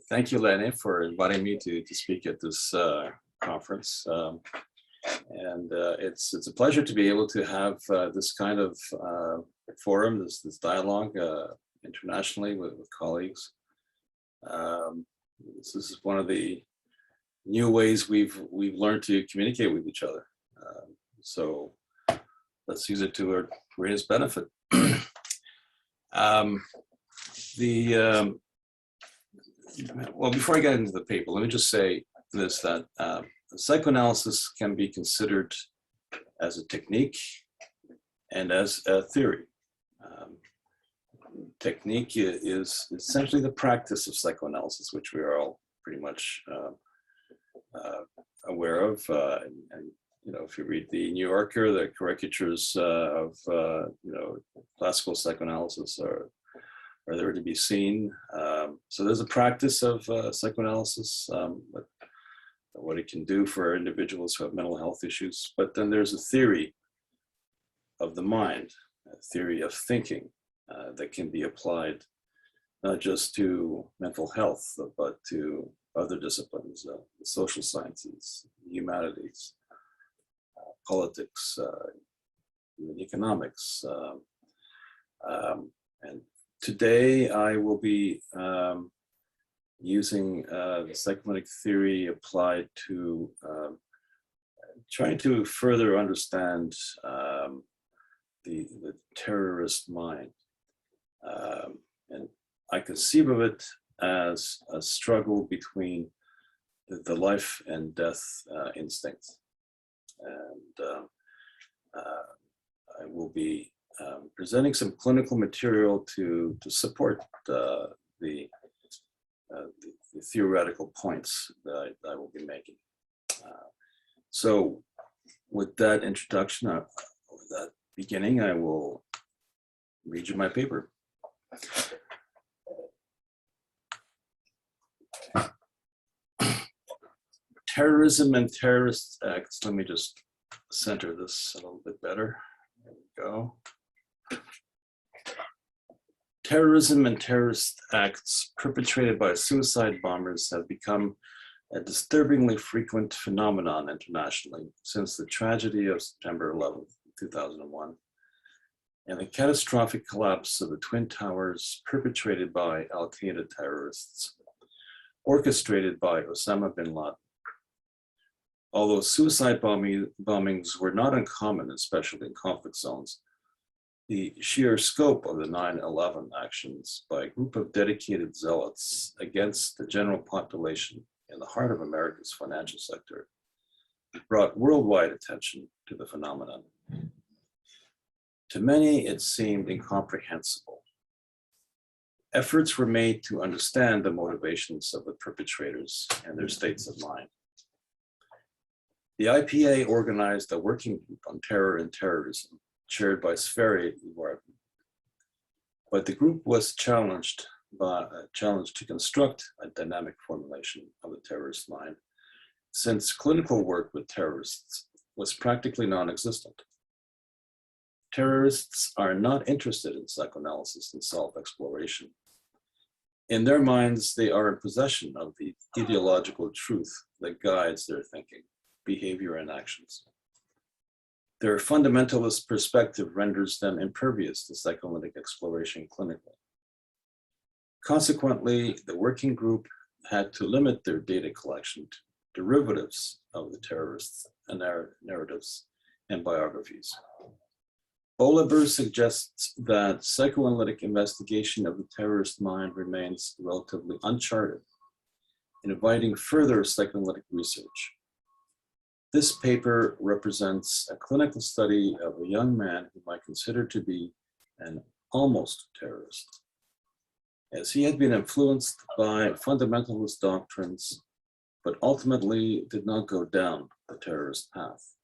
Thank you, Lenny, for inviting me to speak at this conference. It's a pleasure to be able to have this kind of forum, this dialogue internationally with colleagues. This is one of the new ways we've learned to communicate with each other. So let's use it to our greatest benefit. Well, before I get into the paper, let me just say this, that psychoanalysis can be considered as a technique and as a theory. Technique is essentially the practice of psychoanalysis, which we are all pretty much aware of. And you know, if you read the New Yorker, the caricatures of classical psychoanalysis are there to be seen. So there's a practice of psychoanalysis, what it can do for individuals who have mental health issues. But then there's a theory of the mind, a theory of thinking that can be applied not just to mental health, but to other disciplines, the social sciences, humanities, politics, even economics. And today I will be using the psychoanalytic theory applied to trying to further understand the terrorist mind. And I conceive of it as a struggle between the life and death instincts. And I will be presenting some clinical material to support the theoretical points that I will be making. So with that introduction, with that beginning, I will read you my paper. Terrorism and terrorist acts. Let me just center this a little bit better. There we go. Terrorism and terrorist acts perpetrated by suicide bombers have become a disturbingly frequent phenomenon internationally since the tragedy of September 11th, 2001, and the catastrophic collapse of the Twin Towers perpetrated by Al-Qaeda terrorists, orchestrated by Osama bin Laden. Although suicide bombings were not uncommon, especially in conflict zones, the sheer scope of the 9/11 actions by a group of dedicated zealots against the general population in the heart of America's financial sector brought worldwide attention to the phenomenon. To many, it seemed incomprehensible. Efforts were made to understand the motivations of the perpetrators and their states of mind. The IPA organized a working group on terror and terrorism, chaired by Ferenczi, but the group was challenged to construct a dynamic formulation of the terrorist mind, since clinical work with terrorists was practically non-existent. Terrorists are not interested in psychoanalysis and self-exploration. In their minds, they are in possession of the ideological truth that guides their thinking, behavior, and actions. Their fundamentalist perspective renders them impervious to psychoanalytic exploration clinically. Consequently, the working group had to limit their data collection to derivatives of the terrorists and narratives and biographies. Oliver suggests that psychoanalytic investigation of the terrorist mind remains relatively uncharted, inviting further psychoanalytic research. This paper represents a clinical study of a young man whom I consider to be an almost terrorist, as he had been influenced by fundamentalist doctrines, but ultimately did not go down the terrorist path.